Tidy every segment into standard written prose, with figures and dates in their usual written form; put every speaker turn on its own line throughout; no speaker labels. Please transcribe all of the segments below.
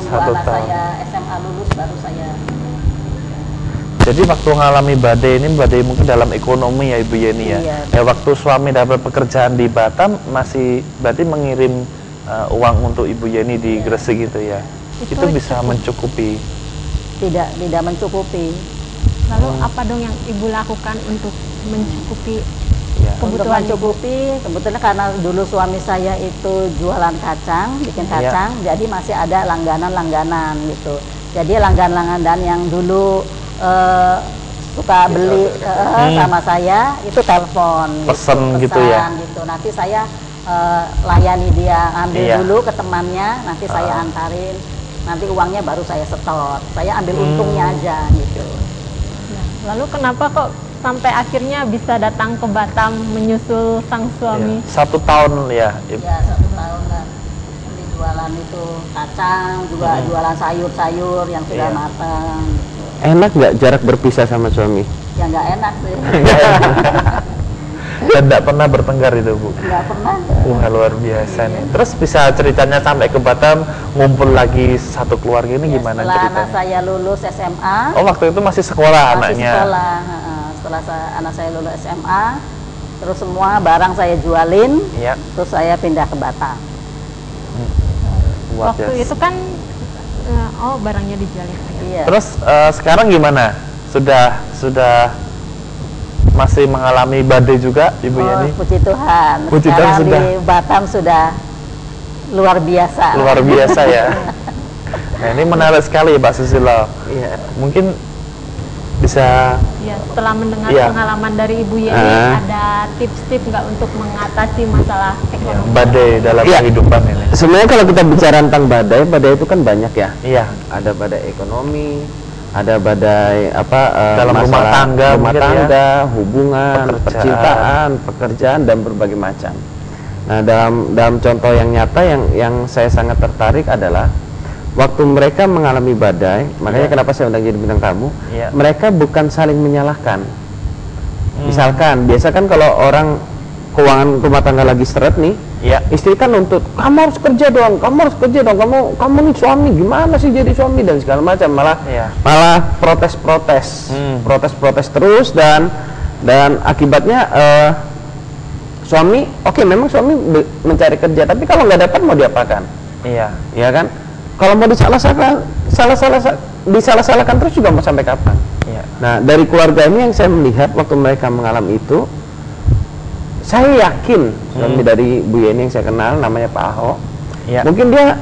1
anak
tahun.
saya SMA lulus baru saya.
Jadi waktu mengalami badai ini, badai mungkin dalam ekonomi ya Ibu Yeni ya.
Iya.
Ya waktu suami dapat pekerjaan di Batam masih berarti mengirim uang untuk Ibu Yeni di Gresik gitu ya. Itu bisa mencukupi.
Tidak mencukupi.
Lalu apa dong yang Ibu lakukan untuk mencukupi
Ya.
Untuk
kebutuhan Ibu?
mencukupi, kebetulan karena dulu suami saya itu jualan kacang, bikin kacang, jadi masih ada langganan-langganan gitu. Jadi langganan-langganan yang dulu suka beli sama saya itu telepon,
Pesan gitu ya.
gitu. Nanti saya layani dia, ambil
Iya.
dulu ke temannya, nanti saya antarin, nanti uangnya baru saya setor. Saya ambil untungnya aja gitu.
Nah, lalu kenapa kok sampai akhirnya bisa datang ke Batam menyusul sang suami?
Ya. 1 tahun ya Ibu.
Ya 1 tahun lah. Nanti jualan itu kacang, juga jualan sayur-sayur yang sudah
Iya.
matang. Gitu.
Enak nggak jarak berpisah sama suami?
Ya nggak enak sih.
Dan tidak pernah bertengkar itu Bu.
Nggak pernah.
Wah luar biasa nih. Terus bisa ceritanya sampai ke Batam ngumpul lagi satu keluarga ini
Ya,
gimana
setelah anak
ceritanya?
saya lulus SMA,
Oh waktu itu masih sekolah
masih
anaknya.
sekolah. Setelah anak saya lulus SMA, terus semua barang saya jualin,
Iya.
terus saya pindah ke Batam.
Luar
Waktu
biasa.
itu kan barangnya dijualin.
Iya.
Terus sekarang gimana? Sudah masih mengalami badai juga Ibu Yeni?
Puji Tuhan.
Puji Tuhan
Sekarang
sudah.
di Batam sudah luar biasa.
Luar biasa ya. Nah ini menarik sekali Pak Susilo.
Iya.
Mungkin bisa
Ya, setelah mendengar
Iya.
pengalaman dari Ibu Yeni, ada tips-tips nggak untuk mengatasi masalah ekonomi?
badai dalam
Iya.
kehidupan ini.
Sebenarnya kalau kita bicara tentang badai, badai itu kan banyak ya.
Iya.
Ada badai ekonomi, ada badai
Dalam rumah
masalah
tangga
rumah
mungkin ya.
tangga, hubungan,
Pekerjaan.
percintaan, pekerjaan dan berbagai macam. Nah, dalam contoh yang nyata yang saya sangat tertarik adalah waktu mereka mengalami badai, makanya kenapa saya undang jadi bintang tamu,
Iya.
mereka bukan saling menyalahkan. Misalkan, biasa kan kalau orang keuangan rumah tangga lagi seret nih,
Iya.
istri kan nuntut, kamu harus kerja dong, kamu nih suami, gimana sih jadi suami dan segala macam,
Iya.
malah protes terus dan akibatnya suami, oke, memang suami mencari kerja, tapi kalau nggak dapat mau diapakan,
Iya.
ya kan? Kalau mau disalah-salahkan terus juga mau sampai kapan?
Iya.
Nah, dari keluarga ini yang saya melihat waktu mereka mengalami itu, saya yakin suami dari Bu Yeni yang saya kenal namanya Pak Ahok,
Iya.
mungkin dia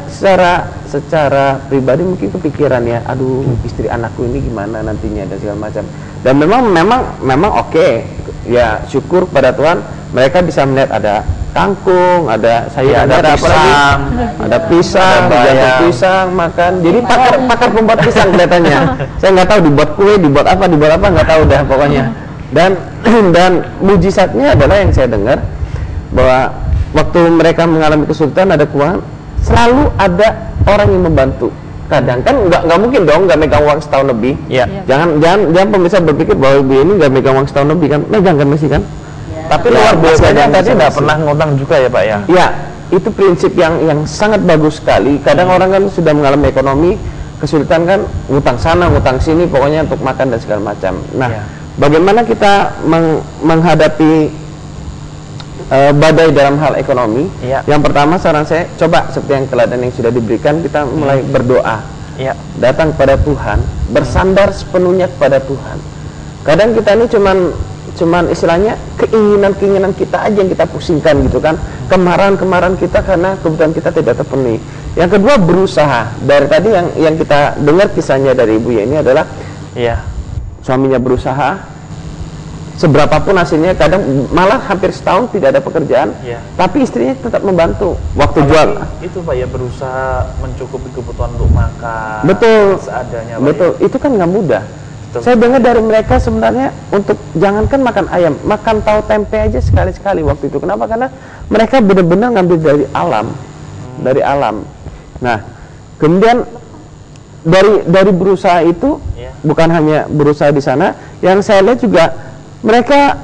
secara pribadi mungkin kepikiran ya, aduh istri anakku ini gimana nantinya dan segala macam. Dan memang oke, ya syukur pada Tuhan mereka bisa melihat ada kangkung, ada sayur,
ada pisang,
ada pisang,
ada bayam.
jatuh pisang, makan. Jadi pakar pembuat pisang kelihatannya. Saya nggak tahu dibuat kue, dibuat apa nggak tahu dah pokoknya. Dan mujizatnya adalah yang saya dengar bahwa waktu mereka mengalami kesulitan ada keuangan, selalu ada orang yang membantu. Kadang kan nggak mungkin dong nggak megang uang setahun lebih.
Iya.
Jangan pemirsa berpikir bahwa Ibu ini nggak megang uang setahun lebih kan, megang kan masih kan.
Tapi
Ya,
luar biasanya
ada
tadi
yang
nggak
bisa
pernah ngutang juga ya Pak ya?
Ya, itu prinsip yang sangat bagus sekali. Kadang orang kan sudah mengalami ekonomi kesulitan kan, ngutang sana, ngutang sini, pokoknya untuk makan dan segala macam. Nah,
Ya.
bagaimana kita menghadapi badai dalam hal ekonomi?
Ya.
Yang pertama saran saya, coba seperti yang teladan yang sudah diberikan, kita mulai berdoa,
Iya.
datang kepada Tuhan, bersandar sepenuhnya kepada Tuhan. Kadang kita ini cuman istilahnya keinginan kita aja yang kita pusingkan gitu kan, kemarahan kita karena kebutuhan kita tidak terpenuhi. Yang kedua, berusaha. Dari tadi yang kita dengar kisahnya dari Ibu Yeni adalah
Iya.
suaminya berusaha, seberapapun hasilnya, kadang malah hampir setahun tidak ada pekerjaan,
Iya.
tapi istrinya tetap membantu waktu jual.
Itu Pak ya, berusaha mencukupi kebutuhan untuk makan.
Betul.
Seadanya Pak.
Betul, itu kan nggak mudah.
Betul.
Saya dengar dari mereka sebenarnya untuk jangankan makan ayam, makan tahu tempe aja sekali-sekali waktu itu. Kenapa? Karena mereka benar-benar ngambil dari alam, dari alam. Nah, kemudian dari berusaha itu,
Iya.
bukan hanya berusaha di sana, yang saya lihat juga mereka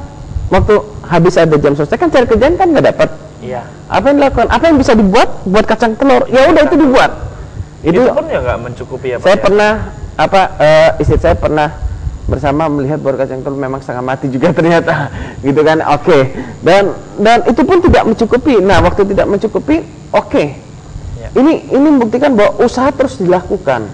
waktu habis ada jam sosial kan cari kerjaan kan nggak dapat.
Iya.
Apa yang dilakukan? Apa yang bisa dibuat? Buat kacang telur. Ya udah itu dibuat.
Itu pun ya nggak mencukupi ya Pak?
Saya pernah istri saya pernah bersama melihat bor kacang telur memang setengah mati juga ternyata gitu kan. Oke. Dan itu pun tidak mencukupi. Nah, waktu tidak mencukupi, oke.
Ya.
Ini membuktikan bahwa usaha terus dilakukan.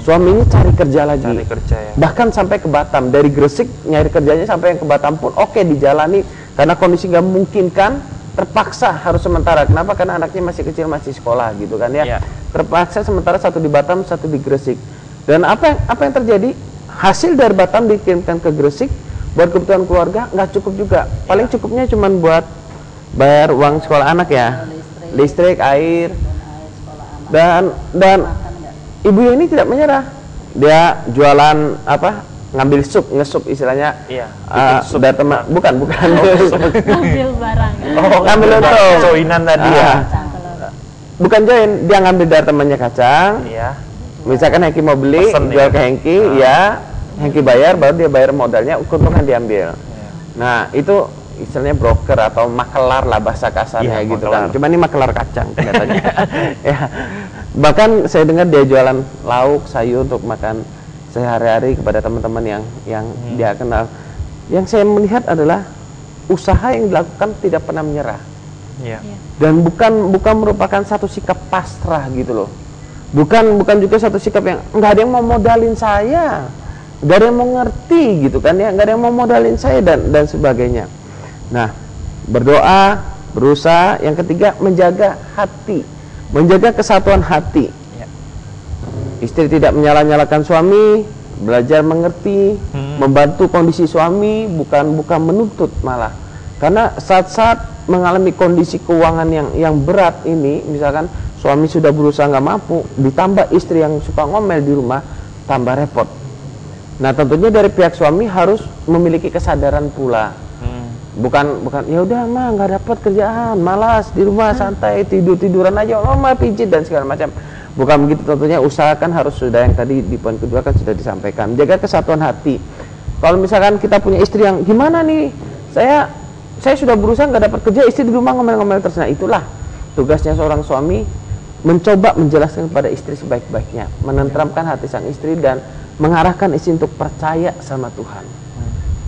Suami ini cari kerja lagi.
Cari kerja ya.
Bahkan sampai ke Batam, dari Gresik nyari kerjanya sampai yang ke Batam pun oke, dijalani karena kondisi nggak memungkinkan, terpaksa harus sementara. Kenapa? Karena anaknya masih kecil, masih sekolah gitu kan ya. Terpaksa sementara, satu di Batam, satu di Gresik. Dan apa yang terjadi? Hasil dari Batam dikirimkan ke Gresik buat kebutuhan keluarga nggak cukup juga. Paling cukupnya cuma buat bayar uang sekolah anak ya, listrik, air, dan ibu ini tidak menyerah. Dia jualan ngambil ngesup istilahnya.
Iya.
Sudah teman, bukan.
Ngambil barang.
Ngambil untuk
joinan tadi ya.
Bukan join, dia ngambil dari temannya kacang.
Iya.
Misalkan Hengki mau beli,
Pesen
jual
ya.
ke Hengki, ya, Hengki bayar, baru dia bayar modalnya, keuntungan diambil. Nah, itu istilahnya broker atau makelar lah bahasa kasarnya gitu kan. Cuma ini makelar kacang kelihatannya. Ya. Bahkan saya dengar dia jualan lauk, sayur untuk makan sehari-hari kepada teman-teman yang dia kenal. Yang saya melihat adalah usaha yang dilakukan tidak pernah menyerah.
Iya.
Dan bukan merupakan satu sikap pasrah gitu loh. Bukan juga satu sikap yang nggak ada yang mau modalin saya, nggak ada yang mau ngerti gitu kan ya, nggak ada yang mau modalin saya dan sebagainya. Nah, berdoa, berusaha. Yang ketiga, menjaga hati, menjaga kesatuan hati.
Ya.
Istri tidak menyala-nyalakan suami, belajar mengerti, membantu kondisi suami, bukan menuntut malah. Karena saat-saat mengalami kondisi keuangan yang berat ini, misalkan suami sudah berusaha nggak mampu, ditambah istri yang suka ngomel di rumah, tambah repot. Nah, tentunya dari pihak suami harus memiliki kesadaran pula. Bukan ya udah mah nggak dapat kerjaan, malas di rumah santai tiduran aja, mah pijit dan segala macam. Bukan begitu, tentunya usahakan harus sudah yang tadi di poin kedua kan sudah disampaikan. Jaga kesatuan hati. Kalau misalkan kita punya istri yang gimana nih, saya sudah berusaha nggak dapat kerja, istri di rumah ngomel-ngomel terus. Nah, itulah tugasnya seorang suami, mencoba menjelaskan kepada istri sebaik-baiknya, menenteramkan hati sang istri dan mengarahkan istri untuk percaya sama Tuhan.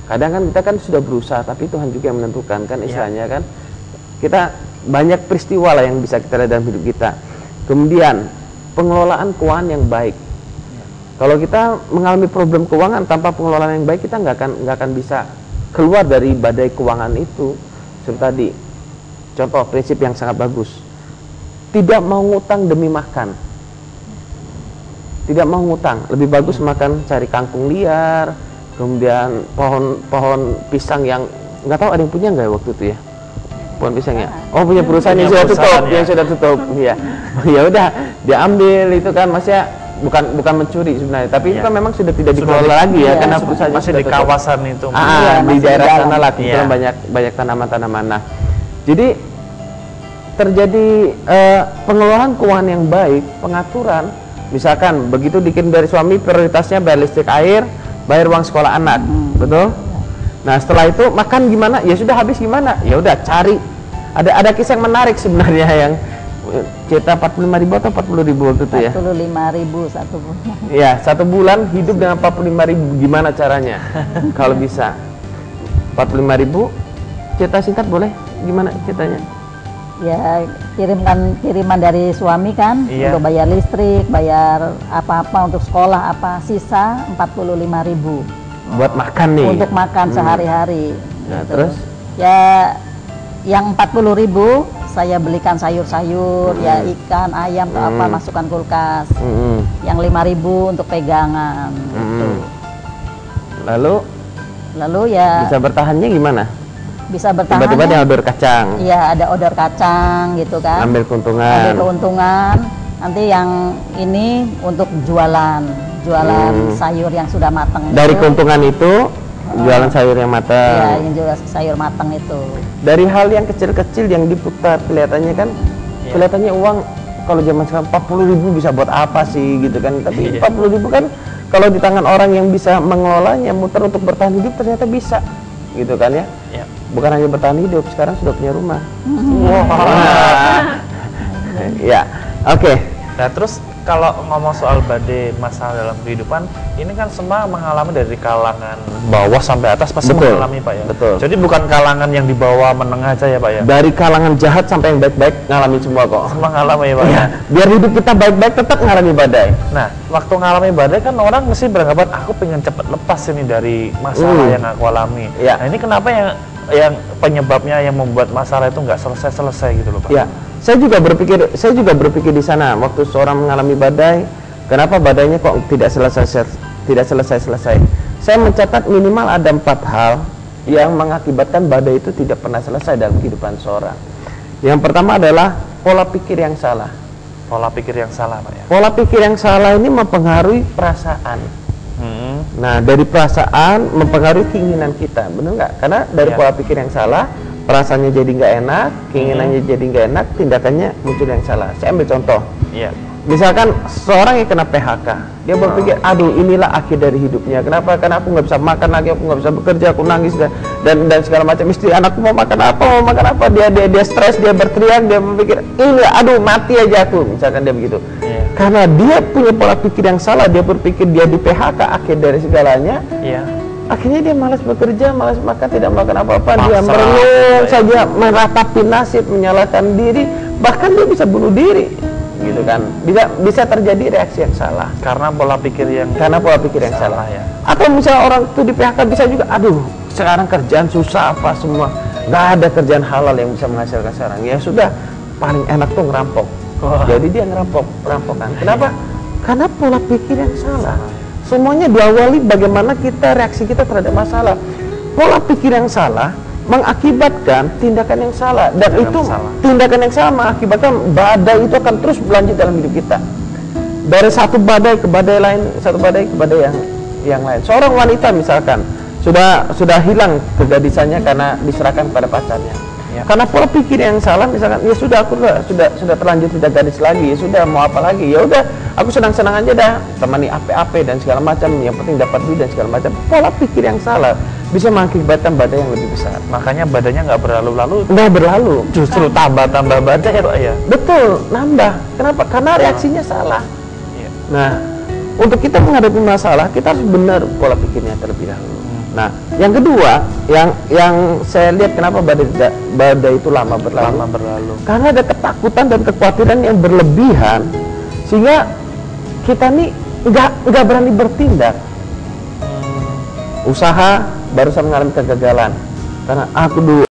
Kadang kan kita kan sudah berusaha, tapi Tuhan juga yang menentukan kan istilahnya kan. Kita banyak peristiwa lah yang bisa kita lihat dalam hidup kita. Kemudian pengelolaan keuangan yang baik. Kalau kita mengalami problem keuangan tanpa pengelolaan yang baik, kita nggak akan bisa keluar dari badai keuangan itu. Seperti tadi, contoh prinsip yang sangat bagus. Tidak mau ngutang demi makan. Tidak mau ngutang, lebih bagus makan cari kangkung liar, kemudian pohon pisang yang nggak tahu ada yang punya nggak waktu itu ya, pohon pisangnya. Oh, punya perusahaan yang sudah tutup, yang sudah tutup. Iya, ya udah diambil itu kan, masnya bukan mencuri sebenarnya, tapi itu kan memang sudah tidak dikelola lagi ya, karena perusahaannya
masih di kawasan itu.
Di daerah sana lah, kebetulan banyak tanaman-tanaman. Nah, jadi terjadi pengelolaan keuangan yang baik, pengaturan. Misalkan begitu dikirim dari suami, prioritasnya bayar listrik, air, bayar uang sekolah anak, betul? Nah, setelah itu makan gimana? Ya sudah, habis gimana? Ya udah cari. Ada kisah yang menarik sebenarnya yang cerita 45.000 atau 40.000 waktu itu ya?
45.000 satu bulan.
Ya, satu bulan hidup dengan 45.000, gimana caranya? Kalau bisa 45.000, cerita singkat boleh? Gimana ceritanya?
Ya, kiriman dari suami kan, untuk bayar listrik, bayar apa-apa untuk sekolah, sisa 45.000
buat makan nih,
untuk makan sehari-hari.
Nah,
gitu.
terus
ya yang 40.000 saya belikan sayur-sayur, ya ikan, ayam atau apa, masukkan kulkas. Yang 5.000 untuk pegangan. Gitu. Lalu ya
bisa bertahannya gimana?
Bisa bertahan.
Tiba-tiba dia order kacang.
Iya, ada order kacang gitu kan.
Ambil keuntungan. Nanti yang ini untuk jualan sayur yang sudah matang. Dari keuntungan itu jualan sayur yang matang.
Iya, yang jual sayur matang itu.
Dari hal yang kecil-kecil yang diputar, kelihatannya kan, kelihatannya uang kalau zaman sekarang 40.000 bisa buat apa sih gitu kan. Tapi 40.000 kan kalau di tangan orang yang bisa mengelolanya, muter untuk bertahan hidup, ternyata bisa gitu kan ya. Bukan hanya bertahan hidup, sekarang sudah punya rumah. Ya, oke.
Nah, terus kalau ngomong soal badai masalah dalam kehidupan, ini kan semua mengalami dari kalangan bawah sampai atas pasti
Betul,
mengalami Pak ya.
betul.
Jadi bukan kalangan yang di bawah menengah aja ya Pak ya.
Dari kalangan jahat sampai yang baik-baik ngalamin semua kok.
Semua ngalami ya Pak ya.
Ya, biar hidup kita baik-baik tetap ngalami badai.
Nah, waktu ngalami badai kan orang mesti beranggapan aku pengen cepat lepas ini dari masalah yang aku alami.
Ya.
Nah, ini kenapa yang penyebabnya yang membuat masalah itu nggak selesai gitu loh Pak.
Ya, saya juga berpikir di sana waktu seorang mengalami badai, kenapa badainya kok tidak selesai. Saya mencatat minimal ada 4 hal yang mengakibatkan badai itu tidak pernah selesai dalam kehidupan seorang. Yang pertama adalah pola pikir yang salah.
Pola pikir yang salah Pak ya.
Pola pikir yang salah ini mempengaruhi perasaan. Nah, dari perasaan mempengaruhi keinginan kita, benar nggak? Karena dari
Ya.
pola pikir yang salah, perasaannya jadi nggak enak, keinginannya jadi nggak enak, tindakannya muncul yang salah. Saya ambil contoh.
Iya.
Misalkan seorang yang kena PHK, dia berpikir, aduh inilah akhir dari hidupnya. Kenapa? Karena aku nggak bisa makan lagi, aku nggak bisa bekerja, aku nangis dan segala macam. Istri anakku mau makan apa? Dia stres, dia berteriak, dia berpikir, ini aduh mati aja aku. Misalkan dia begitu.
Iya.
Karena dia punya pola pikir yang salah, dia berpikir dia di PHK akhir dari segalanya.
Iya.
Akhirnya dia malas bekerja, malas makan, tidak melakukan apa-apa. Dia
Pasrah,
merenung
ya.
saja, meratapi nasib, menyalahkan diri, bahkan dia bisa bunuh diri. Gitu kan, bisa terjadi reaksi yang salah
Karena pola pikir yang
salah
ya.
Atau misalnya orang itu di PHK bisa juga, aduh sekarang kerjaan susah apa semua, nggak ada kerjaan halal yang bisa menghasilkan sekarang. Ya sudah, paling enak tuh ngerampok. Jadi dia perampokan. Kenapa? Karena pola pikir yang salah. Semuanya diawali bagaimana reaksi kita terhadap masalah. Pola pikir yang salah mengakibatkan tindakan yang salah, dan tindakan yang salah mengakibatkan badai itu akan terus berlanjut dalam hidup kita. Dari satu badai ke badai lain, satu badai ke badai yang lain. Seorang wanita misalkan sudah hilang kegadisannya karena diserahkan pada pacarnya. Ya. Karena pola pikir yang salah, misalkan ya sudah aku sudah terlanjur tidak gadis lagi, ya sudah mau apa lagi, ya udah aku senang-senang aja dah, temani ape-ape dan segala macam, yang penting dapat duit dan segala macam. Pola pikir yang salah bisa mengakibatkan badai yang lebih besar.
Makanya badannya nggak berlalu-lalu,
Nggak berlalu,
justru tambah badai ya Pak ya.
betul, nambah. Kenapa? Karena reaksinya salah.
Iya.
Nah, untuk kita menghadapi masalah, kita harus benar pola pikirnya terlebih dahulu. Nah, yang kedua, yang saya lihat kenapa badai itu lama berlalu. Karena ada ketakutan dan kekhawatiran yang berlebihan, sehingga kita nih nggak berani bertindak. Usaha barusan mengalami kegagalan karena aku dulu